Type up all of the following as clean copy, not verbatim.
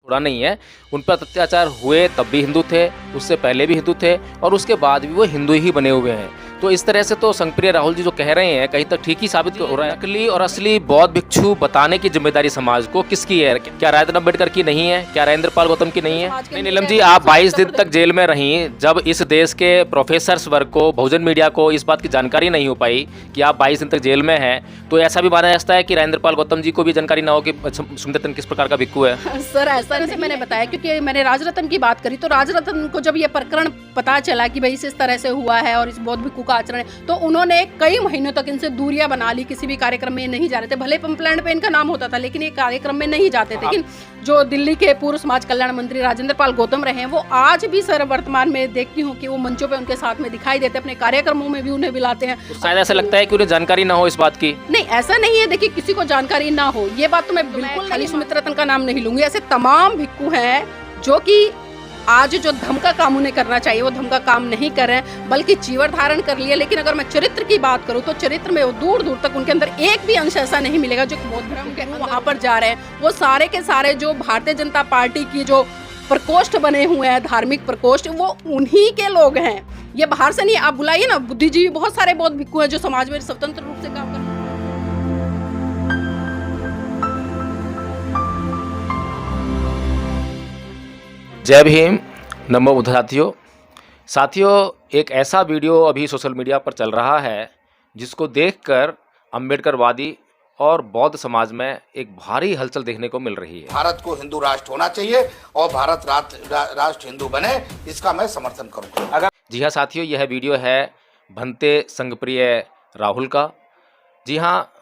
थोड़ा नहीं है, उन पर अत्याचार हुए तब भी हिंदू थे, उससे पहले भी हिंदू थे और उसके बाद भी वो हिंदू ही बने हुए हैं। तो इस तरह से तो संगप्रिय राहुल जी जो कह रहे हैं कहीं तक ठीक ही साबित हो रहा है। नकली और असली बौद्ध भिक्षु बताने की जिम्मेदारी समाज को किसकी है? क्या राजेंद्र अम्बेडकर की नहीं है? क्या राजेंद्र पाल गौतम की नहीं है? नहीं नीलम जी, आप 22 दिन तक जेल में रहीं, जब इस देश के प्रोफेसर्स वर्ग को, बहुजन मीडिया को इस बात की जानकारी नहीं हो पाई कि आप 22 दिन तक जेल में हैं, तो ऐसा भी माना जाता है कि राजेंद्र पाल गौतम जी को भी जानकारी ना हो कि सुमित किस प्रकार का भिक्खु है। सर ऐसा जैसे मैंने बताया, क्योंकि मैंने राजरत्न की बात करी, तो राजरत्न को जब ये प्रकरण पता चला कि भाई इस तरह से हुआ है और इस बौद्ध भिक्खु का आचरण है, तो उन्होंने कई महीनों तक इनसे दूरियां बना ली, किसी भी कार्यक्रम में नहीं जा रहे थे। भले पंपलैंड पे इनका नाम होता था लेकिन ये कार्यक्रम में नहीं जाते थे। लेकिन जो दिल्ली के पूर्व समाज कल्याण मंत्री राजेंद्र पाल गौतम रहे हैं, वो आज भी सर वर्तमान में देखती हूँ कि वो मंचों पे उनके साथ में दिखाई देते, अपने कार्यक्रमों में भी उन्हें बुलाते हैं। तो शायद ऐसा लगता है कि उन्हें जानकारी ना हो इस बात की। नहीं, ऐसा नहीं है, देखिए किसी को जानकारी ना हो ये बात तो मैं बिल्कुल खाली सुमित रतन का नाम नहीं लूंगी। ऐसे तमाम भिक्खु हैं जो कि आज जो धर्म का काम उन्हें करना चाहिए वो धर्म का काम नहीं कर रहे हैं, बल्कि चीवर धारण कर लिया। लेकिन अगर मैं चरित्र की बात करूं तो चरित्र में वो दूर दूर तक उनके अंदर एक भी अंश ऐसा नहीं मिलेगा जो बौद्ध धर्म के वहां पर जा रहे हैं। वो सारे के सारे जो भारतीय जनता पार्टी की जो प्रकोष्ठ बने हुए हैं, धार्मिक प्रकोष्ठ, वो उन्हीं के लोग हैं। ये बाहर से नहीं, आप बुलाइए ना, बुद्धिजीवी बहुत सारे बौद्ध भिक्खु हैं जो समाज में स्वतंत्र रूप से काम कर रहे हैं। जय भीम, नमो बुद्ध। साथियों, एक ऐसा वीडियो अभी सोशल मीडिया पर चल रहा है जिसको देखकर अम्बेडकरवादी और बौद्ध समाज में एक भारी हलचल देखने को मिल रही है। भारत को हिंदू राष्ट्र होना चाहिए और भारत राष्ट्र हिंदू बने, इसका मैं समर्थन करूँगा। जी हाँ साथियों, यह वीडियो है भंते संगप्रिय राहुल का। जी हाँ,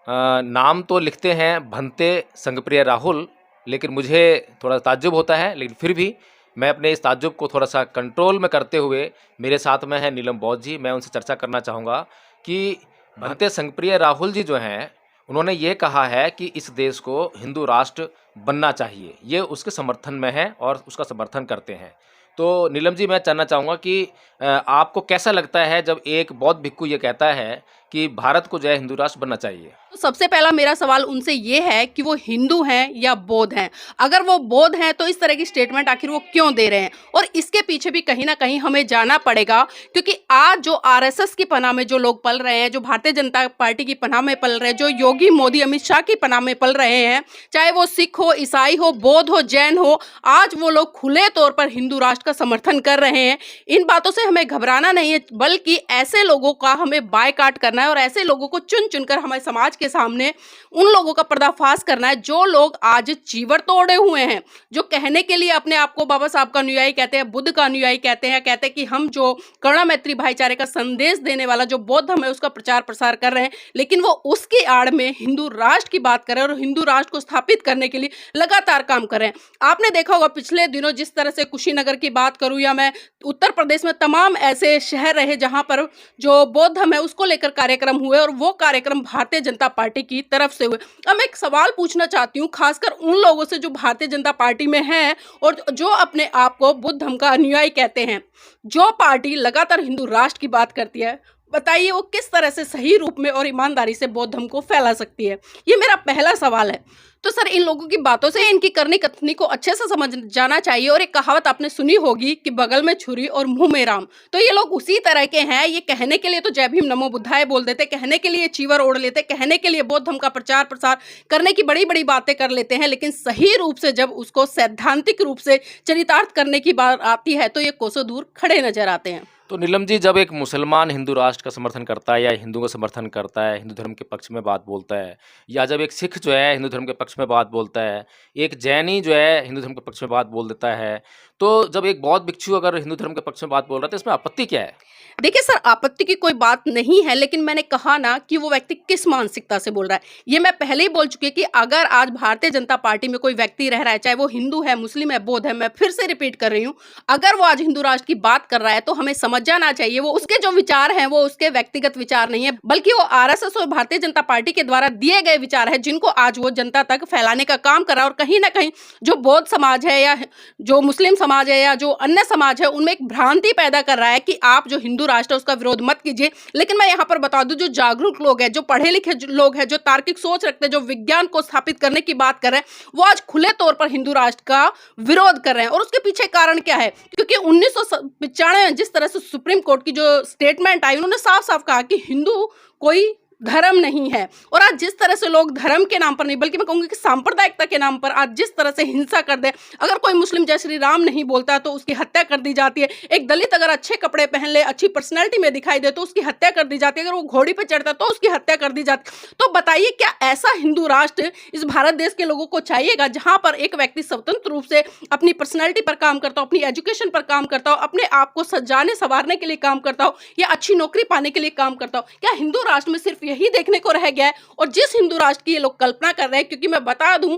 नाम तो लिखते हैं भंते संगप्रिय राहुल, लेकिन मुझे थोड़ा ताज्जुब होता है, लेकिन फिर भी मैं अपने इस ताज्जुब को थोड़ा सा कंट्रोल में करते हुए, मेरे साथ में है नीलम बौद्ध जी, मैं उनसे चर्चा करना चाहूँगा कि भंते संगप्रिय राहुल जी जो हैं, उन्होंने ये कहा है कि इस देश को हिंदू राष्ट्र बनना चाहिए, ये उसके समर्थन में है और उसका समर्थन करते हैं। तो नीलम जी, मैं जानना चाहूँगा कि आपको कैसा लगता है जब एक बौद्ध भिक्खु ये कहता है कि भारत को जो है हिंदू राष्ट्र बनना चाहिए? तो सबसे पहला मेरा सवाल उनसे ये है कि वो हिंदू हैं या बौद्ध हैं। अगर वो बौद्ध हैं तो इस तरह की स्टेटमेंट आखिर वो क्यों दे रहे हैं? और इसके पीछे भी कहीं ना कहीं हमें जाना पड़ेगा, क्योंकि आज जो आरएसएस की पनाह में जो लोग पल रहे हैं, जो भारतीय जनता पार्टी की पनाह में पल रहे हैं, जो योगी मोदी अमित शाह की पनाह में पल रहे हैं, चाहे वो सिख हो, ईसाई हो, बौद्ध हो, जैन हो, आज वो लोग खुले तौर पर हिंदू राष्ट्र का समर्थन कर रहे हैं। इन बातों से हमें घबराना नहीं है, बल्कि ऐसे लोगों का हमें बायकाट करना है और ऐसे लोगों को चुन चुनकर हमारे समाज के सामने उन लोगों का पर्दाफाश करना है जो लोग आज चीवर तोड़े हुए हैं, जो कहने के लिए अपने आप को बाबा साहब का अनुयायी कहते हैं, बुद्ध का अनुयायी कहते हैं, कहते हैं कि हम जो करुणा मैत्री भाईचारे का संदेश देने वाला जो बौद्ध धर्म है उसका प्रचार प्रसार कर रहे हैं, लेकिन वो उसके आड़ में हिंदू राष्ट्र की बात कर रहे हैं और हिंदू राष्ट्र को स्थापित करने के लिए लगातार काम कर रहे हैं। आपने देखा होगा पिछले दिनों जिस तरह से कुशीनगर की बात करूं या मैं उत्तर प्रदेश में तमाम ऐसे शहर रहे जहां पर जो बौद्ध धर्म है उसको लेकर कार्यक्रम हुए और वो कार्यक्रम भारतीय जनता पार्टी की तरफ से हुए। अब मैं एक सवाल पूछना चाहती हूँ, खासकर उन लोगों से जो भारतीय जनता पार्टी में हैं और जो अपने आप को बुद्ध धर्म का अनुयायी कहते हैं, जो पार्टी लगातार हिंदू राष्ट्र की बात करती है, बताइए वो किस तरह से सही रूप में और ईमानदारी से बौद्ध धर्म को फैला सकती है? ये मेरा पहला सवाल है। तो सर, इन लोगों की बातों से इनकी करनी कथनी को अच्छे से समझ जाना चाहिए। और एक कहावत आपने सुनी होगी कि बगल में छुरी और मुंह में राम, तो ये लोग उसी तरह के हैं। ये कहने के लिए तो जय भीम नमो बुद्धाय बोल देते, कहने के लिए चीवर ओढ़ लेते, कहने के लिए बौद्ध धर्म का प्रचार प्रसार करने की बड़ी बड़ी बातें कर लेते हैं, लेकिन सही रूप से जब उसको सैद्धांतिक रूप से चरितार्थ करने की बात आती है तो ये कोसों दूर खड़े नजर आते हैं। तो नीलम जी, जब एक मुसलमान हिंदू राष्ट्र का समर्थन करता है या हिंदू का समर्थन करता है, हिंदू धर्म के पक्ष में बात बोलता है, या जब एक सिख जो है हिंदू धर्म के पक्ष में बात बोलता है, एक जैनी जो है हिंदू धर्म के पक्ष में बात बोल देता है, तो जब एक बौद्ध भिक्षु अगर हिंदू धर्म के पक्ष में बात बोल रहा है तो इसमें आपत्ति क्या है? देखिए सर, आपत्ति की कोई बात नहीं है, लेकिन मैंने कहा ना कि वो व्यक्ति किस मानसिकता से बोल रहा है। ये मैं पहले ही बोल चुकी कि अगर आज भारतीय जनता पार्टी में कोई व्यक्ति रह रहा है, चाहे वो हिंदू है, मुस्लिम है, बौद्ध है, मैं फिर से रिपीट कर रही हूँ, अगर वो आज हिंदू राष्ट्र की बात कर रहा है तो हमें समझ समझ जाना चाहिए, वो उसके जो विचार हैं वो उसके व्यक्तिगत विचार नहीं है, बल्कि वो आरएसएस और भारतीय जनता पार्टी के द्वारा दिए गए विचार है, जिनको आज वो जनता तक फैलाने का काम कर रहा है। और कहीं ना कहीं जो बौद्ध समाज है या जो मुस्लिम समाज है या जो अन्य समाज है, उनमें एक भ्रांति पैदा कर रहा है कि आप जो हिंदू राष्ट्र है उसका विरोध मत कीजिए। लेकिन मैं यहाँ पर बता दूं, जो जागरूक लोग हैं, जो पढ़े लिखे लोग हैं, जो तार्किक सोच रखते हैं, जो विज्ञान को स्थापित करने की बात कर रहे हैं, वो आज खुले तौर पर हिंदू राष्ट्र का विरोध कर रहे हैं। और उसके पीछे कारण क्या है? क्योंकि 1995 में जिस तरह से सुप्रीम कोर्ट की जो स्टेटमेंट आई, उन्होंने साफ साफ कहा कि हिंदू कोई धर्म नहीं है। और आज जिस तरह से लोग धर्म के नाम पर नहीं, बल्कि मैं कहूंगी कि सांप्रदायिकता के नाम पर आज जिस तरह से हिंसा कर दे, अगर कोई मुस्लिम जय श्री राम नहीं बोलता तो उसकी हत्या कर दी जाती है। एक दलित अगर अच्छे कपड़े पहन ले, अच्छी पर्सनैलिटी में दिखाई दे तो उसकी हत्या कर दी जाती है। अगर वो घोड़ी पर चढ़ता तो उसकी हत्या कर दी जाती। तो बताइए, क्या ऐसा हिंदू राष्ट्र इस भारत देश के लोगों को चाहिएगा, जहां पर एक व्यक्ति स्वतंत्र रूप से अपनी पर्सनैलिटी पर काम करता हो, अपनी एजुकेशन पर काम करता हो, अपने आप को सजाने संवारने के लिए काम करता हो, या अच्छी नौकरी पाने के लिए काम करता हो? क्या हिंदू राष्ट्र में सिर्फ यही देखने को रह गया है? और जिस हिंदू राष्ट्र की ये लोग कल्पना कर रहे हैं, क्योंकि मैं बता दूं,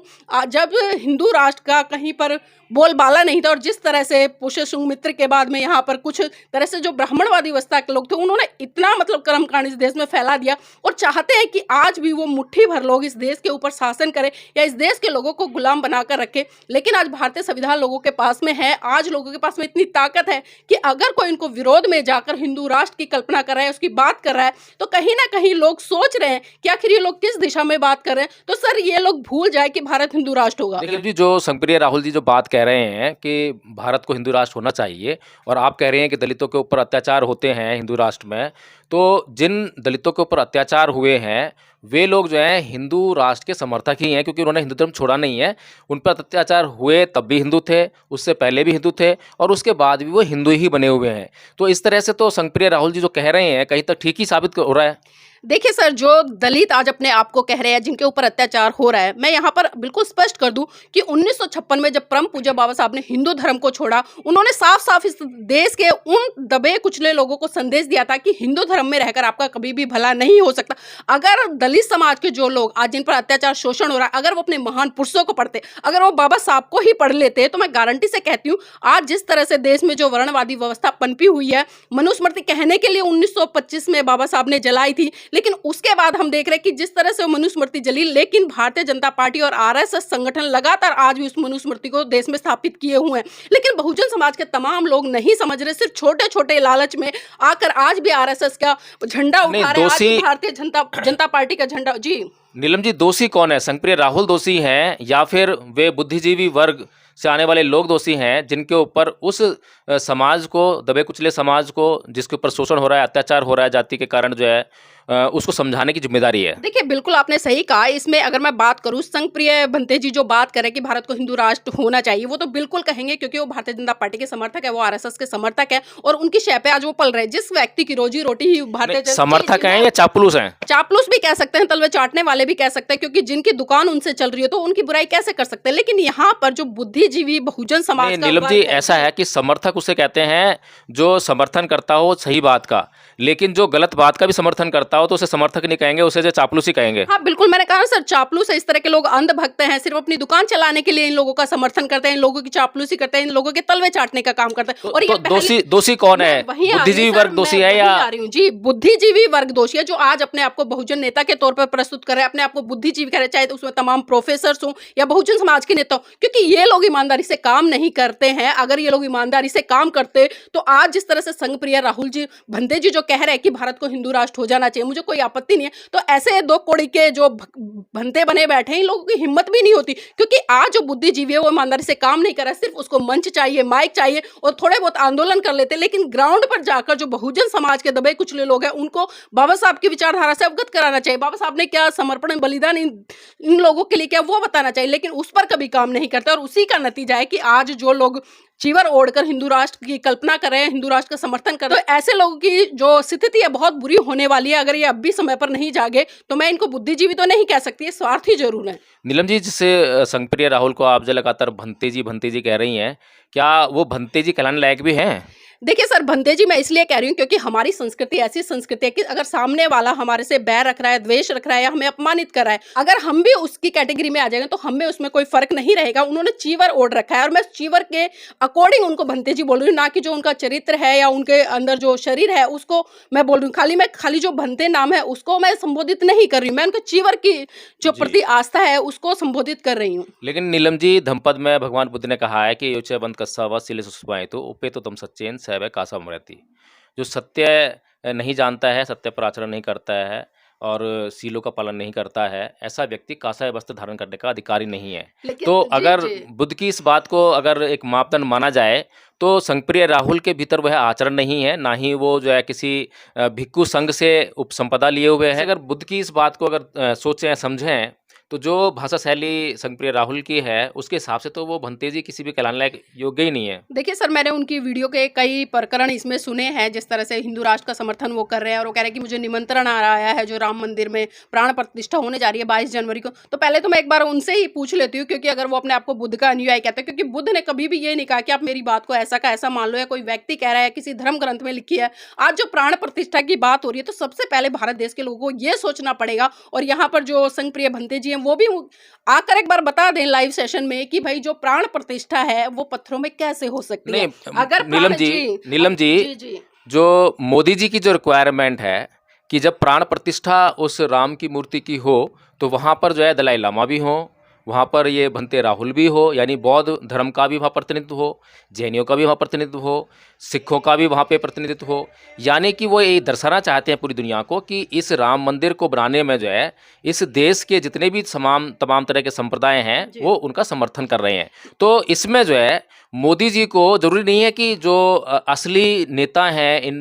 जब हिंदू राष्ट्र का कहीं पर बोलबाला नहीं था, और जिस तरह से पुष्य शुंग मित्र के बाद में यहाँ पर कुछ तरह से जो ब्राह्मणवादी अवस्था के लोग थे, उन्होंने इतना मतलब कर्मकांड इस देश में फैला दिया, और चाहते हैं कि आज भी वो मुट्ठी भर लोग इस देश के ऊपर शासन करें या इस देश के लोगों को गुलाम बनाकर रखें। लेकिन आज भारतीय संविधान लोगों के पास में है, आज लोगों के पास में इतनी ताकत है कि अगर कोई इनको विरोध में जाकर हिंदू राष्ट्र की कल्पना कर रहा है, उसकी बात कर रहा है, तो कहीं ना कहीं लोग सोच रहे हैं कि आखिर ये लोग किस दिशा में बात कर रहे हैं। तो सर, ये लोग भूल जाए कि भारत हिंदू राष्ट्र होगा। देखिए जी, जो संगप्रिय राहुल जी जो बात कह रहे हैं कि भारत को हिंदू राष्ट्र होना चाहिए, और आप कह रहे हैं कि दलितों के ऊपर अत्याचार होते हैं हिंदू राष्ट्र में, तो जिन दलितों के ऊपर अत्याचार हुए हैं वे लोग जो हैं हिंदू राष्ट्र के समर्थक ही हैं, क्योंकि उन्होंने हिंदू धर्म छोड़ा नहीं है। उन पर अत्याचार हुए तब भी हिंदू थे, उससे पहले भी हिंदू थे, और उसके बाद भी वो हिंदू ही बने हुए हैं। तो इस तरह से तो संगप्रिय राहुल जी जो कह रहे हैं कहीं तक ठीक ही साबित हो रहा है। देखिए सर, जो दलित आज अपने आप को कह रहे हैं, जिनके ऊपर अत्याचार हो रहा है, मैं यहाँ पर बिल्कुल स्पष्ट कर दूं कि 1956 में जब परम पूज्य बाबा साहब ने हिंदू धर्म को छोड़ा, उन्होंने साफ साफ इस देश के उन दबे कुचले लोगों को संदेश दिया था कि हिंदू धर्म में रहकर आपका कभी भी भला नहीं हो सकता। अगर दलित समाज के जो लोग आज जिन पर अत्याचार शोषण हो रहा है, अगर वो अपने महान पुरुषों को पढ़ते, अगर वो बाबा साहब को ही पढ़ लेते, तो मैं गारंटी से कहती हूँ आज जिस तरह से देश में जो वर्णवादी व्यवस्था पनपी हुई है, मनुस्मृति कहने के लिए 1925 में बाबा साहब ने जलाई थी, लेकिन उसके बाद हम देख रहे हैं कि जिस तरह से मनुस्मृति जली, लेकिन भारतीय जनता पार्टी और आरएसएस संगठन लगातार आज भी उस मनुस्मृति को देश में स्थापित किए हुए हैं। लेकिन बहुजन समाज के तमाम लोग नहीं समझ रहे, सिर्फ छोटे छोटे लालच में आकर आज भी आरएसएस का झंडा उठा रहे हैं, आज भी भारतीय जनता पार्टी का झंडा। जी नीलम जी, दोषी कौन है? संगप्रिय राहुल दोषी हैं या फिर वे बुद्धिजीवी वर्ग से आने वाले लोग दोषी हैं, जिनके ऊपर उस समाज को, दबे कुचले समाज को, जिसके ऊपर शोषण हो रहा है, अत्याचार हो रहा है जाति के कारण, जो है उसको समझाने की जिम्मेदारी है? देखिए, बिल्कुल आपने सही कहा। इसमें अगर मैं बात करूं, संगप्रिय भंते जी जो बात करें कि भारत को हिंदू राष्ट्र होना चाहिए, वो तो बिल्कुल कहेंगे, क्योंकि वो भारतीय जनता पार्टी के समर्थक है, वो आरएसएस के समर्थक है, और उनकी शय पे आज वो पल रहे हैं। जिस व्यक्ति की रोजी रोटी ही भारतीय समर्थक हैं या चापलूस हैं? चापलूस भी कह सकते हैं, तलवे चाटने वाले भी कह सकते हैं, क्योंकि जिनकी दुकान उनसे चल रही है तो उनकी बुराई कैसे कर सकते हैं। लेकिन यहाँ पर जो बुद्धिजीवी बहुजन समाज, नीलम जी, ऐसा है कि समर्थक उसे कहते हैं जो समर्थन करता हो सही बात का, लेकिन जो गलत बात का भी समर्थन करता हो तो उसे समर्थक नहीं कहेंगे, उसे जो चापलूसी कहेंगे। हाँ बिल्कुल, मैंने कहा सर, चापलूस है। इस तरह के लोग अंधभक्त हैं, सिर्फ अपनी दुकान चलाने के लिए इन लोगों का समर्थन करते हैं, इन लोगों की चापलूसी करते हैं, इन लोगों के तलवे चाटने का काम करते हैं। और ये दोषी कौन है? बुद्धिजीवी वर्ग दोषी है या? जी, बुद्धिजीवी वर्ग दोषी है, जो आज अपने आप को बहुजन नेता के तौर पर प्रस्तुत कर रहे हैं, अपने आप को बुद्धिजीवी कह रहे हैं, चाहे तो उसमें तमाम प्रोफेसर हों या बहुजन समाज के नेता, क्योंकि ये लोग ईमानदारी से काम नहीं करते हैं। अगर ये लोग ईमानदारी से काम करते तो आज जिस तरह से संगप्रिय राहुल जी भंते जी जो कह रहे हैं कि भारत को हिंदू राष्ट्र हो जाना चाहिए, मुझे कोई आपत्ति नहीं है। तो ऐसे दो कोड़ी के जो भंते बने बैठे हैं, इन लोगों की हिम्मत भी नहीं होती, क्योंकि आज जो बुद्धिजीवी है वो ईमानदारी से काम नहीं कर रहा है, सिर्फ उसको मंच चाहिए, माइक चाहिए, और थोड़े बहुत आंदोलन कर लेते हैं। लेकिन ग्राउंड पर जाकर जो बहुजन समाज के दबे कुचले लोग हैं, उनको बाबा साहब की विचारधारा से अवगत कराना चाहिए। बाबा साहब ने क्या समर्पण बलिदान इन लोगों के लिए क्या, वो बताना चाहिए, लेकिन उस पर कभी काम नहीं करता। और उसी का नतीजा है कि आज जो लोग चीवर ओढ़कर हिंदू राष्ट्र की कल्पना कर रहे हैं, हिंदू राष्ट्र का समर्थन कर रहे हैं, तो ऐसे लोगों की जो स्थिति है बहुत बुरी होने वाली है। अगर ये अब भी समय पर नहीं जागे तो मैं इनको बुद्धिजीवी तो नहीं कह सकती, स्वार्थी जरूर है। नीलम जी, जिससे संगप्रिय राहुल को आप जो लगातार भंते जी कह रही हैं, क्या वो भंते जी कहलाने लायक भी हैं? देखिए सर, भंते जी मैं इसलिए कह रही हूँ क्योंकि हमारी संस्कृति ऐसी संस्कृति है कि अगर सामने वाला हमारे से बैर रख रहा है, द्वेष रख रहा है या हमें अपमानित कर रहा है, अगर हम भी उसकी कैटेगरी में आ जाएंगे तो हमें उसमें कोई फर्क नहीं रहेगा। उन्होंने चीवर ओढ़ रखा है और मैं चीवर के अकॉर्डिंग उनको भंते जी बोल रही हूँ, ना कि जो उनका चरित्र है या उनके अंदर जो शरीर है उसको मैं बोल रही हूँ। मैं खाली जो भंते नाम है उसको मैं संबोधित नहीं कर रही हूँ, मैं उनके चीवर की जो जी। प्रति आस्था है उसको संबोधित कर रही हूँ। लेकिन नीलम जी, धम्पद में भगवान बुद्ध ने कहा है कि योचे बंद कस्सावा सिले सुसुपाए तो उपे तो तुम सच्चेन सैवे कासा मृति। जो सत्य नहीं जानता है, सत्य पर आचरण नहीं करता है और सीलों का पालन नहीं करता है, ऐसा व्यक्ति कासा वस्त्र धारण करने का अधिकारी नहीं है। लेकिन तो जी, अगर जी। बुद्ध की इस बात को अगर एक मापदंड माना जाए तो संगप्रिय राहुल के भीतर वह आचरण नहीं है, ना ही वो जो है किसी भिक्षु संघ से उपसंपदा लिए हुए है। अगर बुद्ध की इस बात को अगर सोचें समझें तो जो भाषा शैली संगप्रिय राहुल की है उसके हिसाब से तो वो भंते जी किसी भी कहलाने लायक योग्य ही नहीं है। देखिए सर, मैंने उनकी वीडियो के कई प्रकरण इसमें सुने हैं, जिस तरह से हिंदू राष्ट्र का समर्थन वो कर रहे हैं और वो कह रहे हैं कि मुझे निमंत्रण आ रहा है जो राम मंदिर में प्राण प्रतिष्ठा होने जा रही है 22 जनवरी को। तो पहले तो मैं एक बार उनसे ही पूछ लेती हूँ, क्योंकि अगर वो अपने आप को बुद्ध का अनुयायी कहते हैं, क्योंकि बुद्ध ने कभी भी ये नहीं कहा कि आप मेरी बात को ऐसा का ऐसा मान लो, या कोई व्यक्ति कह रहा है किसी धर्म ग्रंथ में लिखी है। आज जो प्राण प्रतिष्ठा की बात हो रही है तो सबसे पहले भारत देश के लोगों को ये सोचना पड़ेगा, और यहाँ पर जो संगप्रिय भंते जी हैं वो भी आकर एक बार बता दें लाइव सेशन में कि भाई जो प्राण प्रतिष्ठा है वो पत्थरों में कैसे हो सकती है। अगर नीलम जी, जो मोदी जी की जो रिक्वायरमेंट है कि जब प्राण प्रतिष्ठा उस राम की मूर्ति की हो तो वहाँ पर जो है दलाई लामा भी हो, वहाँ पर ये भंते राहुल भी हो, यानी बौद्ध धर्म का भी वहाँ प्रतिनिधित्व हो, जैनियों का भी वहाँ प्रतिनिधित्व हो, सिखों का भी वहाँ पे प्रतिनिधित्व हो। यानी कि वो ये दर्शाना चाहते हैं पूरी दुनिया को कि इस राम मंदिर को बनाने में जो है इस देश के जितने भी तमाम तरह के संप्रदाय हैं वो उनका समर्थन कर रहे हैं। तो इसमें जो है मोदी जी को ज़रूरी नहीं है कि जो असली नेता हैं इन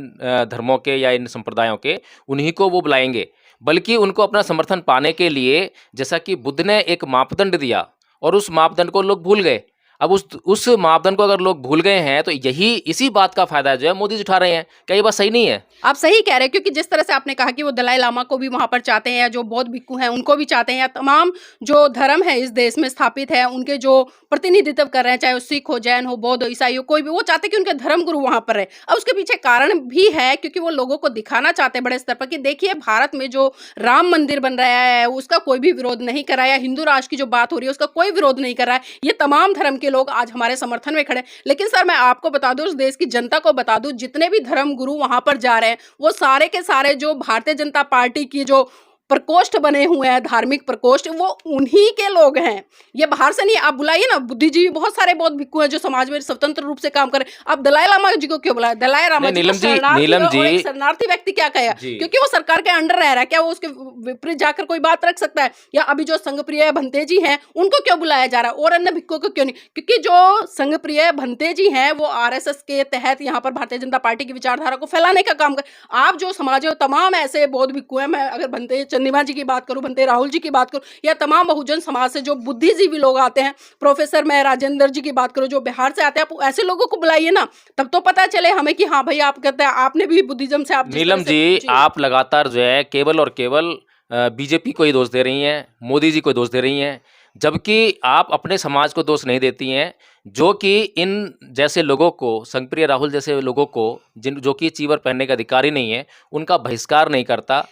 धर्मों के या इन संप्रदायों के उन्हीं को वो बुलाएंगे, बल्कि उनको अपना समर्थन पाने के लिए जैसा कि बुद्ध ने एक मापदंड दिया और उस मापदंड को लोग भूल गए। अब उस मापदंड को अगर लोग भूल गए हैं तो इसी बात का फायदा जो है मोदी जी उठा रहे हैं। क्या ये बात सही नहीं है? आप सही कह रहे हैं, क्योंकि जिस तरह से आपने कहा कि वो दलाई लामा को भी वहां पर चाहते हैं, या जो बौद्ध भिक्षु हैं उनको भी चाहते हैं, या तमाम जो धर्म है इस देश में स्थापित है उनके जो प्रतिनिधित्व कर रहे हैं, चाहे वो सिख हो, जैन हो, बौद्ध हो, ईसाई हो, कोई भी, वो चाहते हैं कि उनके धर्म गुरु वहां पर रहे। अब उसके पीछे कारण भी है, क्योंकि वो लोगों को दिखाना चाहते हैं बड़े स्तर पर कि देखिए भारत में जो राम मंदिर बन रहा है उसका कोई भी विरोध नहीं कर रहा है, हिंदू राष्ट्र की जो बात हो रही है उसका कोई विरोध नहीं कर रहा है। ये तमाम धर्म के लोग आज हमारे समर्थन में खड़े। लेकिन सर मैं आपको बता दूं, उस देश की जनता को बता दूं, जितने भी धर्म गुरु वहां पर जा रहे हैं वो सारे के सारे जो भारतीय जनता पार्टी की जो प्रकोष्ठ बने हुए हैं, धार्मिक प्रकोष्ठ, वो उन्हीं के लोग हैं। ये बाहर से नहीं। आप बुलाइए ना, बुद्धिजीवी बहुत सारे बौद्ध भिक्षु हैं जो समाज में स्वतंत्र रूप से काम करें। आप दलाई लामा जी को क्यों बुलाए? दलाई लामा जी शरणार्थी व्यक्ति क्या कहेगा? क्योंकि वो सरकार के अंडर रह रहा है, क्या वो उसके विपरीत जाकर कोई बात रख सकता है? या अभी जो संघप्रिय भंते जी हैं उनको क्यों बुलाया जा रहा है और अन्य भिक्षुओं को क्यों नहीं? क्योंकि जो संघप्रिय भंते जी हैं वो आरएसएस के तहत यहाँ पर भारतीय जनता पार्टी की विचारधारा को फैलाने का काम कर। आप जो समाज में तमाम ऐसे बौद्ध भिक्षु हैं, मैं अगर भंते चंद्रिमा जी की बात करूं, भंते राहुल जी की बात करूं, या तमाम बहुजन समाज से जो बुद्धिजीवी लोग आते हैं, प्रोफेसर मैं राजेंद्र जी की बात करूं जो बिहार से आते हैं, आप ऐसे लोगों को बुलाइए ना, तब तो पता चले हमें कि हाँ भाई आप कहते हैं आपने भी बुद्धिज्म से आप। नीलम जी, आप लगातार जो है केवल और केवल बीजेपी को ही दोष दे रही हैं, मोदी जी को दोष दे रही हैं, जबकि आप अपने समाज को दोष नहीं देती हैं, जो कि इन जैसे लोगों को, संघप्रिय राहुल जैसे लोगों को जो कि चीवर पहनने का अधिकारी नहीं है, उनका बहिष्कार नहीं करता।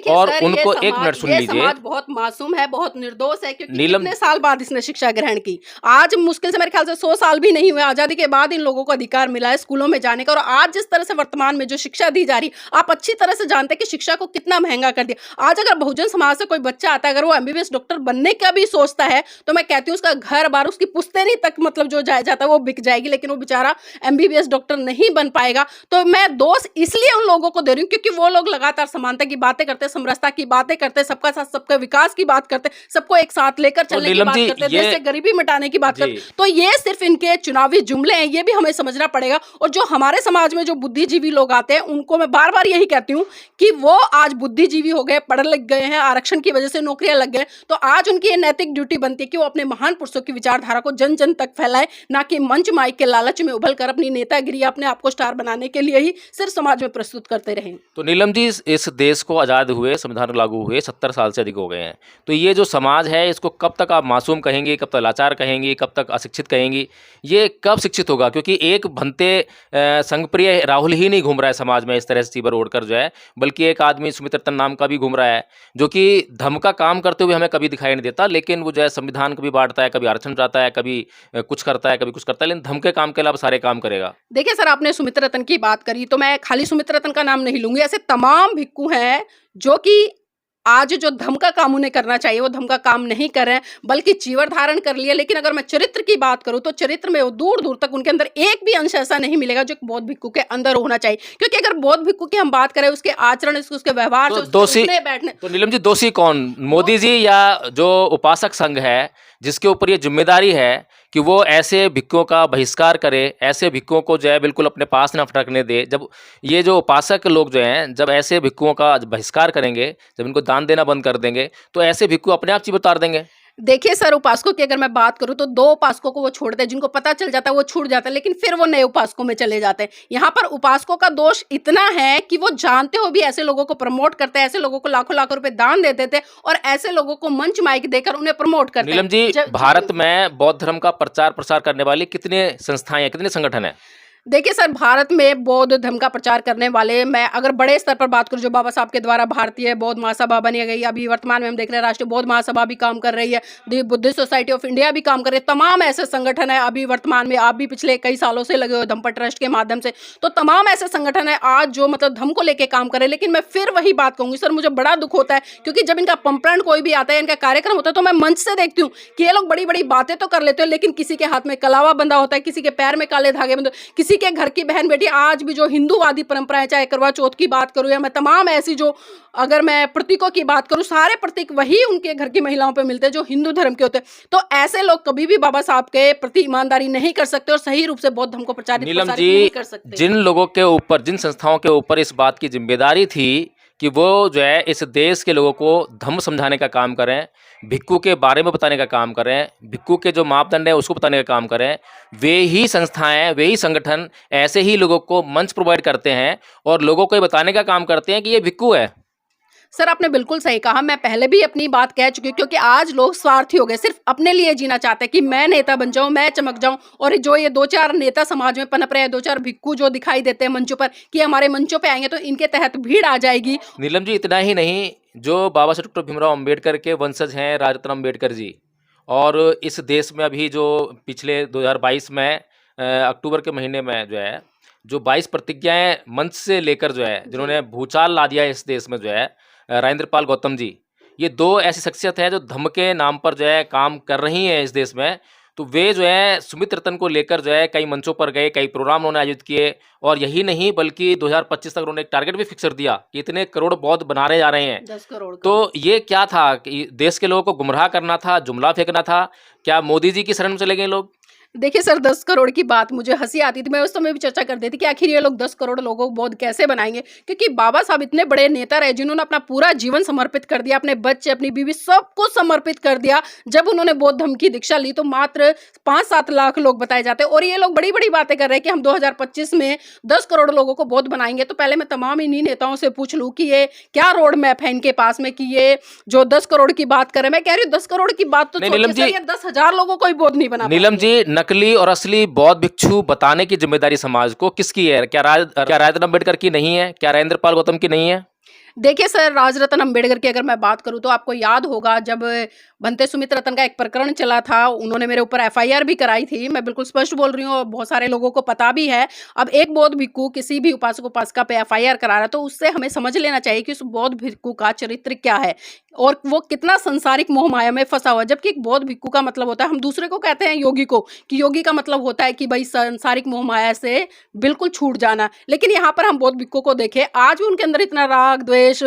और उनको एक मिनट सुन लीजिए, समाज बहुत मासूम है, बहुत निर्दोष है, क्योंकि कितने साल बाद इसने शिक्षा ग्रहण की। आज मुश्किल से मेरे ख्याल से 100 साल भी नहीं हुए, आजादी के बाद इन लोगों को अधिकार मिला है स्कूलों में जाने का। और आज जिस तरह से वर्तमान में जो शिक्षा दी जा रही, आप अच्छी तरह से जानते हैं कि शिक्षा को कितना महंगा कर दिया। आज अगर बहुजन समाज से कोई बच्चा आता है, अगर वो एमबीबीएस डॉक्टर बनने का भी सोचता है, तो मैं कहती हूँ उसका घर बार, उसकी पुश्तैनी तक मतलब जो जाता है वो बिक जाएगी, लेकिन वो बेचारा एमबीबीएस डॉक्टर नहीं बन पाएगा। तो मैं दोष इसलिए उन लोगों को दे रही हूँ क्योंकि वो लोग लगातार समानता की बातें करते, समरसता की बातें करते, सबका साथ सबका विकास की बात करते, सबको एक साथ लेकर चलने की बात करते, देश से गरीबी मिटाने की बात करते। तो ये सिर्फ इनके चुनावी जुमले हैं, ये भी हमें समझना पड़ेगा। और जो हमारे समाज में जो बुद्धिजीवी लोग आते हैं उनको मैं बार बार यही कहती हूँ कि वो आज बुद्धिजीवी हो गए, पढ़ लिख गए हैं, आरक्षण की वजह से नौकरियां लग गए, तो आज उनकी ये नैतिक ड्यूटी बनती है कि वो अपने महान पुरुषों की विचारधारा को जन जन तक फैलाए, ना कि मंच माइक के लालच में उभल कर अपनी नेतागिरी अपने आप को स्टार बनाने के लिए ही सिर्फ समाज में प्रस्तुत करते रहें। तो नीलम जी, इस देश को आज़ाद हुए, संविधान लागू हुए 70 साल से अधिक हो गए हैं, तो ये जो समाज है इसको कब तक आप मासूम कहेंगी, कब तक लाचार कहेंगी, कब तक अशिक्षित कहेंगी, ये कब शिक्षित होगा? क्योंकि एक भंते संघप्रिय राहुल ही नहीं घूम रहा है समाज में इस तरह से चीबर ओढ़कर जो है, बल्कि एक आदमी सुमित रतन नाम का भी घूम रहा है, जो कि धर्म का काम करते हुए हमें कभी दिखाई नहीं देता, लेकिन वो जो है संविधान कभी बांटता है, कभी आरक्षण चाहता है, कभी कुछ करता है, कभी कुछ करता है, लेकिन धर्म के काम के अलावा सारे काम करेगा। देखिए सर, आपने सुमित रतन की बात करी तो मैं खाली सुमित रतन का नाम नहीं लूंगी, ऐसे तमाम भिक्खु हैं जो कि आज जो धर्म का काम उन्हें करना चाहिए वो धर्म का काम नहीं कर रहे हैं, बल्कि चीवर धारण कर लिए। लेकिन अगर मैं चरित्र की बात करूं तो चरित्र में वो दूर दूर तक उनके अंदर एक भी अंश ऐसा नहीं मिलेगा जो एक बौद्ध भिक्खु के अंदर होना चाहिए। क्योंकि अगर बौद्ध भिक्खु की हम बात करें, उसके आचरण से, उसके व्यवहार से, दोषी उठने बैठने, तो नीलम जी, दोषी कौन, मोदी जी या जो उपासक संघ है जिसके ऊपर ये जिम्मेदारी है कि वो ऐसे भिक्खुओं का बहिष्कार करे, ऐसे भिक्खुओं को जो है बिल्कुल अपने पास न फटकने दे। जब ये जो उपासक लोग जो हैं, जब ऐसे भिक्खुओं का बहिष्कार करेंगे, जब इनको दान देना बंद कर देंगे, तो ऐसे भिक्खु अपने आप चीबर उतार देंगे। देखिए सर, उपासकों की अगर मैं बात करूं तो 2 उपासकों को वो छोड़ते हैं, जिनको पता चल जाता है वो छूट जाता है, लेकिन फिर वो नए उपासकों में चले जाते हैं। यहाँ पर उपासकों का दोष इतना है कि वो जानते हो भी ऐसे लोगों को प्रमोट करते हैं, ऐसे लोगों को लाखों लाखों रुपए दान देते थे और ऐसे लोगों को मंच माइक देकर उन्हें प्रमोट करते हैं। नीलम जी, भारत में बौद्ध धर्म का प्रचार प्रसार करने वाली कितने संस्थाएं हैं, कितने संगठन हैं? देखिए सर, भारत में बौद्ध धर्म का प्रचार करने वाले, मैं अगर बड़े स्तर पर बात करूं, जो बाबा साहब के द्वारा भारतीय बौद्ध महासभा बनी गई, अभी वर्तमान में हम देख रहे हैं राष्ट्रीय बौद्ध महासभा भी काम कर रही है, दी बुद्धिस्ट सोसाइटी ऑफ इंडिया भी काम कर रही है, तमाम ऐसे संगठन है अभी वर्तमान में, आप भी पिछले कई सालों से लगे हुए धम्म ट्रस्ट के माध्यम से, तो तमाम ऐसे संगठन है आज जो मतलब धर्म को लेकर काम कर रहे हैं। लेकिन मैं फिर वही बात कहूंगी सर, मुझे बड़ा दुख होता है क्योंकि जब इनका पंपरण कोई भी आता है, इनका कार्यक्रम होता है, तो मैं मंच से देखती हूँ कि ये लोग बड़ी बड़ी बातें तो कर लेते हैं, लेकिन किसी के हाथ में कलावा बंधा होता है, किसी के पैर में काले धागे बंधे, किसी के घर की बहन बेटी आज भी जो हिंदूवादी परंपराएं, चाहे करवा चौथ की बात करूं या मैं तमाम ऐसी जो, अगर मैं प्रतीकों की बात करूं, सारे प्रतीक वही उनके घर की महिलाओं पे मिलते हैं जो हिंदू धर्म के होते हैं। तो ऐसे लोग कभी भी बाबा साहब के प्रति ईमानदारी नहीं कर सकते और सही रूप से बौद्ध धर्म को प्रचारित नहीं कर सकते। जिन लोगों के ऊपर, जिन संस्थाओं के ऊपर इस बात की जिम्मेदारी थी कि वो जो है इस देश के लोगों को धर्म समझाने का काम करें, भिक्खु के बारे में बताने का काम करें, भिक्खु के जो मापदंड है उसको बताने का काम करें, वे ही संस्थाएं, वे ही संगठन ऐसे ही लोगों को मंच प्रोवाइड करते हैं और लोगों को ये बताने का काम करते हैं कि ये भिक्खु है। सर, आपने बिल्कुल सही कहा, मैं पहले भी अपनी बात कह चुकी हूँ, क्योंकि आज लोग स्वार्थी हो गए, सिर्फ अपने लिए जीना चाहते हैं कि मैं नेता बन जाऊं, मैं चमक जाऊं। और जो ये 2-4 नेता समाज में पनप रहे हैं, 2-4 भिक्खु जो दिखाई देते हैं मंचों पर कि हमारे मंचों पे आएंगे तो इनके तहत भीड़ आ जाएगी। नीलम जी, इतना ही नहीं, जो बाबा साहब डॉक्टर भीमराव अम्बेडकर के वंशज हैं राजरत्न अम्बेडकर जी, और इस देश में अभी जो पिछले 2022 में अक्टूबर के महीने में जो है, जो 22 प्रतिज्ञाएं मंच से लेकर जो है, जिन्होंने भूचाल ला दिया इस देश में जो है, राजेंद्र पाल गौतम जी, ये 2 ऐसी शख्सियत हैं जो धम्म के नाम पर जो है काम कर रही हैं इस देश में। तो वे जो है सुमित रतन को लेकर जो है कई मंचों पर गए, कई प्रोग्राम उन्होंने आयोजित किए, और यही नहीं बल्कि 2025 तक उन्होंने एक टारगेट भी फिक्स कर दिया कि इतने करोड़ बौद्ध बनाने जा रहे हैं। 10 करोड़ का। तो ये क्या था कि देश के लोगों को गुमराह करना था, जुमला फेंकना था? क्या मोदी जी की शरण में चले गए लोग? देखिए सर, 10 करोड़ की बात मुझे हंसी आती थी, मैं उस समय भी चर्चा करती थी कि आखिर ये लोग 10 करोड़ लोगों को बौद्ध कैसे बनाएंगे, क्योंकि बाबा साहब इतने बड़े नेता रहे जिन्होंने अपना पूरा जीवन समर्पित कर दिया, अपने बच्चे, अपनी बीवी, सबको समर्पित कर दिया। जब उन्होंने बौद्ध धर्म की दीक्षा ली तो मात्र 5-7 लाख लोग बताए जाते हैं, और ये लोग बड़ी बड़ी बातें कर रहे हैं कि हम 2025 में 10 करोड़ लोगों को बौद्ध बनाएंगे। तो पहले मैं तमाम इन्हीं नेताओं से पूछ लूँ कि ये क्या रोड मैप है इनके पास में, कि ये जो 10 करोड़ की बात कर रहे हैं, मैं कह रही हूँ 10 करोड़ की बात तो छोड़िए सर, ये 10,000 लोगों को ही बौद्ध नहीं बना। नीलम जी, नकली और असली बौद्ध भिक्षु बताने की जिम्मेदारी समाज को किसकी है? क्या राजरत्न अम्बेडकर की नहीं है? क्या राजेंद्र पाल गौतम की नहीं है? देखिए सर, राजरत्न अम्बेडकर की अगर मैं बात करूं तो आपको याद होगा जब भंते सुमित रतन का एक प्रकरण चला था, उन्होंने मेरे ऊपर FIR भी कराई थी, मैं बिल्कुल स्पष्ट बोल रही हूँ और बहुत सारे लोगों को पता भी है। अब एक बौद्ध भिक्खु किसी भी उपासक उपासिका पे FIR करा रहा है तो उससे हमें समझ लेना चाहिए कि उस बौद्ध भिक्खु का चरित्र क्या है और वो कितना संसारिक मोह माया में फंसा हुआ है। जबकि एक बौद्ध भिक्खु का मतलब होता है, हम दूसरे को कहते हैं योगी को, कि योगी का मतलब होता है कि भाई संसारिक मोह माया से बिल्कुल छूट जाना। लेकिन यहाँ पर हम बौद्ध भिक्खु को देखें, आज भी उनके अंदर इतना राग, द्वेष,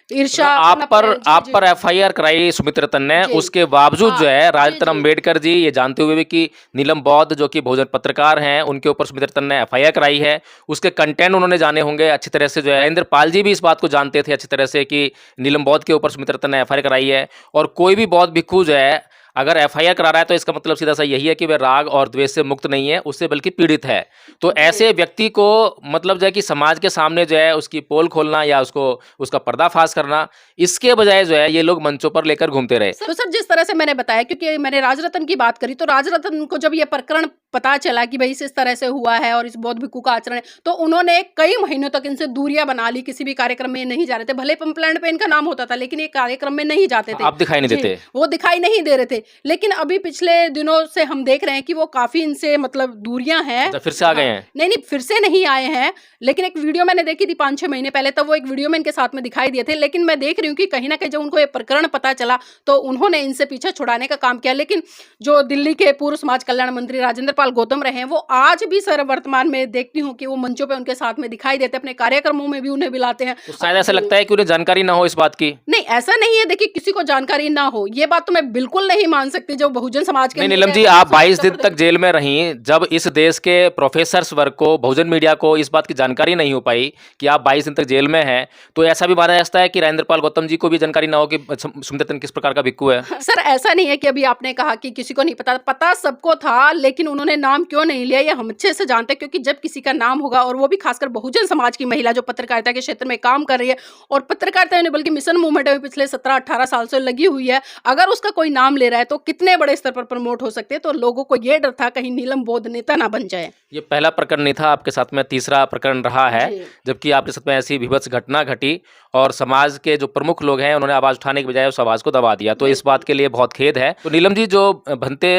ईर्ष्या। आप पर FIR कराई सुमित रतन ने, उसके बावजूद जो है राजरत्न अम्बेडकर जी, ये जानते हुए भी कि नीलम बौद्ध जो कि बहुजन पत्रकार हैं, उनके ऊपर सुमित रतन ने FIR कराई है, उसके कंटेंट उन्होंने जाने होंगे अच्छी तरह से। जो है राजेंद्र पाल जी भी इस बात को जानते थे अच्छी तरह से कि नीलम बौद्ध के ऊपर सुमित रतन ने FIR कराई है। और कोई भी बौद्ध भिक्खु जो है अगर एफआईआर करा रहा है तो इसका मतलब सीधा सा यही है कि वह राग और द्वेष से मुक्त नहीं है, उससे बल्कि पीड़ित है। तो ऐसे व्यक्ति को मतलब जो है कि समाज के सामने जो है उसकी पोल खोलना या उसको उसका पर्दाफाश करना, इसके बजाय जो है ये लोग मंचों पर लेकर घूमते रहे। तो सर जिस तरह से मैंने बताया, क्योंकि मैंने राजरत्न की बात करी, तो राजरत्न को जब ये प्रकरण पता चला कि भाई इस तरह से हुआ है और इस बौद्ध भिक्खु का आचरण है, तो उन्होंने कई महीनों तक इनसे दूरियां बना ली, किसी भी कार्यक्रम में नहीं जा रहे थे। भले पंपलैंड पे इनका नाम होता था लेकिन ये कार्यक्रम में नहीं जाते थे। आप दिखाई नहीं जी, देते। वो दिखाई नहीं दे रहे थे। लेकिन अभी पिछले दिनों से हम देख रहे हैं कि वो काफी इनसे मतलब दूरियां हैं। अच्छा, फिर से आ गए हैं? नहीं नहीं, फिर से नहीं आए हैं, लेकिन एक वीडियो मैंने देखी थी 5-6 महीने पहले, तब वो एक वीडियो में इनके साथ में दिखाई दिए थे। लेकिन मैं देख रही हूँ कि कहीं ना कहीं जब उनको ये प्रकरण पता चला तो उन्होंने इनसे पीछे छुड़ाने का काम किया। लेकिन जो दिल्ली के पूर्व समाज कल्याण मंत्री राजेंद्र पाल गौतम रहे हैं, वो आज भी सर वर्तमान में देखती हूँ कि वो मंचों पे उनके साथ में दिखाई देते हैं, अपने कार्यक्रमों में भी उन्हें बुलाते हैं। तो शायद ऐसा लगता है कि उन्हें जानकारी ना हो इस बात की। नहीं, ऐसा नहीं है। देखिए, किसी को जानकारी ना हो ये बात तो मैं बिल्कुल नहीं मान सकती। जो बहुजन समाज के नहीं नीलम जी, आप 22 दिन तक जेल में रही, जब इस देश के प्रोफेसर्स वर्ग को, बहुजन मीडिया को इस बात की जानकारी नहीं हो पाई कि आप 22 दिन तक जेल में हैं, तो ऐसा भी माना जाता है कि राजेंद्र पाल गौतम जी को भी जानकारी ना हो कि सुमित दत्तन किस प्रकार का भिक्खु है। सर ऐसा नहीं है कि अभी आपने कहा कि किसी को नहीं पता, पता सबको था, लेकिन उन्होंने नाम क्यों नहीं लिया ये हम अच्छे से जानते हैं। क्योंकि जब किसी का नाम होगा, और वो भी खासकर बहुजन समाज की महिला जो पत्रकारिता के क्षेत्र में काम कर रही है, और पत्रकारिता नहीं बल्कि मिशन मूवमेंट में पिछले 17-18 साल से लगी हुई है, अगर उसका कोई नाम ले रहा है तो कितने बड़े स्तर पर प्रमोट हो सकते हैं। तो लोगों को ये डर था कहीं नीलम बौद्ध नेता ना बन जाए। ये पहला प्रकरण नहीं था, आपके साथ में तीसरा प्रकरण रहा है जबकि आपके साथ में ऐसी विभत्स घटना घटी और समाज के जो प्रमुख लोग हैं उन्होंने आवाज उठाने के बजाय उस आवाज को दबा दिया। तो इस बात के लिए बहुत खेद है। तो नीलम जी, जो भंते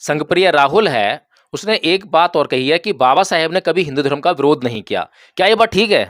संघप्रिय राहुल है उसने एक बात और कही है कि बाबा साहेब ने कभी हिंदू धर्म का विरोध नहीं किया। क्या ये बात ठीक है?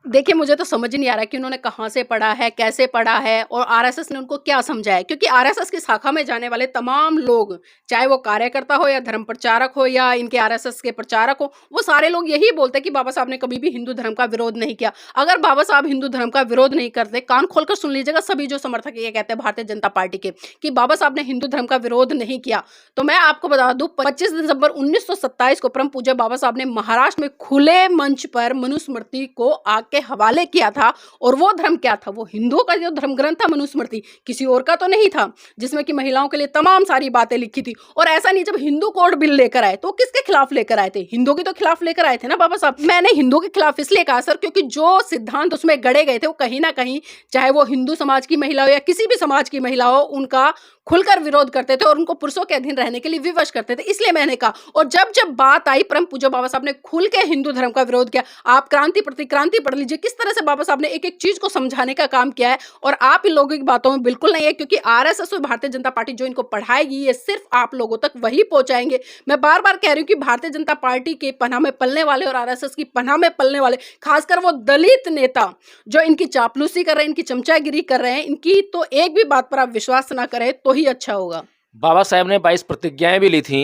देखिए, मुझे तो समझ नहीं आ रहा कि उन्होंने कहाँ से पढ़ा है, कैसे पढ़ा है, और आरएसएस ने उनको क्या समझाया। क्योंकि आरएसएस की शाखा में जाने वाले तमाम लोग, चाहे वो कार्यकर्ता हो या धर्म प्रचारक हो या इनके आरएसएस के प्रचारक हो, वो सारे लोग यही बोलते हैं कि बाबा साहब ने कभी भी हिंदू धर्म का विरोध नहीं किया। अगर बाबा साहब हिंदू धर्म का विरोध नहीं करते, कान खोलकर सुन लीजिएगा सभी जो समर्थक ये कहते हैं भारतीय जनता पार्टी के कि बाबा साहब ने हिंदू धर्म का विरोध नहीं किया, तो मैं आपको बता दूं 25 दिसंबर 1927 को परम पूज्य बाबा साहब ने महाराष्ट्र में खुले मंच पर मनुस्मृति को आग के हवाले किया था। और वो धर्म क्या था? वो हिंदुओं का जो धर्म ग्रंथ था मनुस्मृति, किसी और का तो नहीं था, जिसमें कि महिलाओं के लिए तमाम सारी बातें लिखी थी। और ऐसा नहीं, जब हिंदू कोड बिल लेकर आए तो किसके खिलाफ लेकर आए थे? हिंदुओं के तो खिलाफ लेकर आए थे ना बाबा साहब। मैंने हिंदुओं के खिलाफ इसलिए कहा सर, क्योंकि जो सिद्धांत उसमें गढ़े गए थे वो कहीं ना कहीं, चाहे वो हिंदू समाज की महिला हो या किसी भी समाज की महिला हो, उनका खुलकर विरोध करते थे और उनको पुरुषों के अधीन रहने के लिए विवश करते थे। इसलिए मैंने कहा, और जब जब बात आई, परम पूज्य बाबा साहब ने खुल के हिंदू धर्म का विरोध किया। आप क्रांति प्रतिक्रांति पढ़ लीजिए, किस तरह से बाबा साहब ने एक एक चीज को समझाने का काम किया है। और आप इन लोगों की बातों में बिल्कुल नहीं है, क्योंकि आरएसएस और भारतीय जनता पार्टी जो इनको पढ़ाएगी ये सिर्फ आप लोगों तक वही पहुंचाएंगे। मैं बार बार कह रही हूँ कि भारतीय जनता पार्टी के पनाह में पलने वाले और आरएसएस की पनाह में पलने वाले, खासकर वो दलित नेता जो इनकी चापलूसी कर रहे हैं, इनकी चमचागिरी कर रहे हैं, इनकी तो एक भी बात पर आप विश्वास ना करें तो ही अच्छा होगा। बाबा साहेब ने 22 प्रतिज्ञाएं भी ली थी,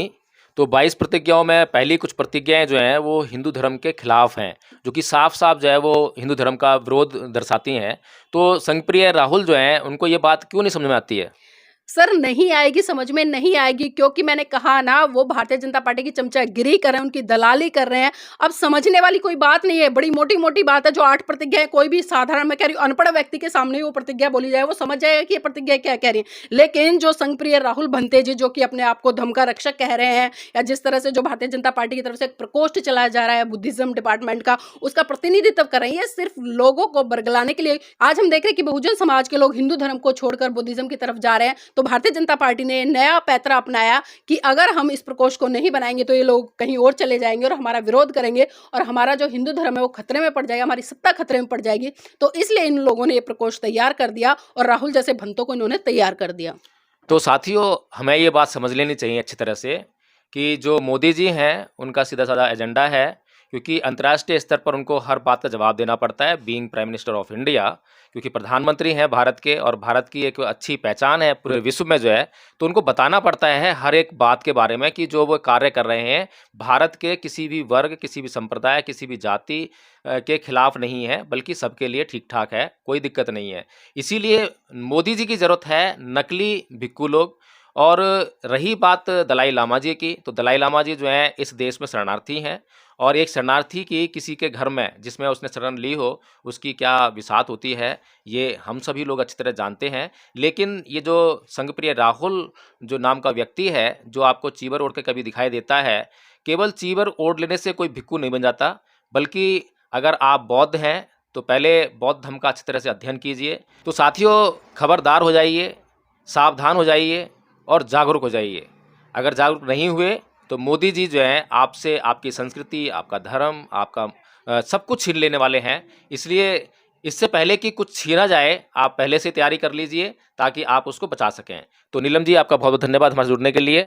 तो 22 प्रतिज्ञाओं में पहली कुछ प्रतिज्ञाएं जो हैं वो हिंदू धर्म के खिलाफ हैं, जो कि साफ साफ जो है वो हिंदू धर्म का विरोध दर्शाती हैं। तो संघप्रिय राहुल जो हैं उनको ये बात क्यों नहीं समझ में आती है? सर नहीं आएगी, समझ में नहीं आएगी, क्योंकि मैंने कहा ना, वो भारतीय जनता पार्टी की चमचागिरी कर रहे हैं, उनकी दलाली कर रहे हैं। अब समझने वाली कोई बात नहीं है, बड़ी मोटी मोटी बात है। जो 8 प्रतिज्ञा है, कोई भी साधारण, मैं कह रही हूँ अनपढ़ व्यक्ति के सामने ही वो प्रतिज्ञा बोली जाए, वो समझ जाएगा कि ये प्रतिज्ञा क्या कह रही है। लेकिन जो संघप्रिय राहुल भंते जी, जो कि अपने आप को धर्म का रक्षक कह रहे हैं, या जिस तरह से जो भारतीय जनता पार्टी की तरफ से एक प्रकोष्ठ चलाया जा रहा है बुद्धिज्म डिपार्टमेंट का, उसका प्रतिनिधित्व कर रहे हैं, ये सिर्फ लोगों को बरगलाने के लिए। आज हम देख रहे हैं कि बहुजन समाज के लोग हिंदू धर्म को छोड़कर बुद्धिज्म की तरफ जा रहे हैं, तो भारतीय जनता पार्टी ने नया पैतरा अपनाया कि अगर हम इस प्रकोष्ठ को नहीं बनाएंगे तो ये लोग कहीं और चले जाएंगे और हमारा विरोध करेंगे, और हमारा जो हिंदू धर्म है वो खतरे में पड़ जाएगा, हमारी सत्ता खतरे में पड़ जाएगी। तो इसलिए इन लोगों ने ये प्रकोष्ठ तैयार कर दिया और राहुल जैसे भंतों को इन्होंने तैयार कर दिया। तो साथियों, हमें ये बात समझ लेनी चाहिए अच्छी तरह से कि जो मोदी जी हैं उनका सीधा साधा एजेंडा है, क्योंकि अंतर्राष्ट्रीय स्तर पर उनको हर बात का जवाब देना पड़ता है, being prime minister of India, क्योंकि प्रधानमंत्री हैं भारत के और भारत की एक अच्छी पहचान है पूरे विश्व में जो है, तो उनको बताना पड़ता है हर एक बात के बारे में कि जो वो कार्य कर रहे हैं भारत के किसी भी वर्ग, किसी भी संप्रदाय, किसी भी जाति के खिलाफ नहीं है, बल्कि सबके लिए ठीक ठाक है, कोई दिक्कत नहीं है। इसीलिए मोदी जी की ज़रूरत है नकली भिक्खु लोग और रही बात दलाई लामा जी की, तो दलाई लामा जी जो हैं इस देश में शरणार्थी हैं और एक शरणार्थी की किसी के घर में जिसमें उसने शरण ली हो, उसकी क्या बिसात होती है, ये हम सभी लोग अच्छी तरह जानते हैं। लेकिन ये जो संघप्रिय राहुल जो नाम का व्यक्ति है, जो आपको चीवर ओढ़ के कभी दिखाई देता है, केवल चीवर ओढ़ लेने से कोई भिक्खु नहीं बन जाता, बल्कि अगर आप बौद्ध हैं, तो पहले बौद्ध धर्म का अच्छी तरह से अध्ययन कीजिए। तो साथियों, खबरदार हो जाइए, सावधान हो जाइए और जागरूक हो जाइए। अगर जागरूक नहीं हुए तो मोदी जी जो हैं आपसे आपकी संस्कृति, आपका धर्म, आपका सब कुछ छीन लेने वाले हैं। इसलिए इससे पहले कि कुछ छीना जाए, आप पहले से तैयारी कर लीजिए ताकि आप उसको बचा सकें। तो नीलम जी, आपका बहुत बहुत धन्यवाद हमारे जुड़ने के लिए।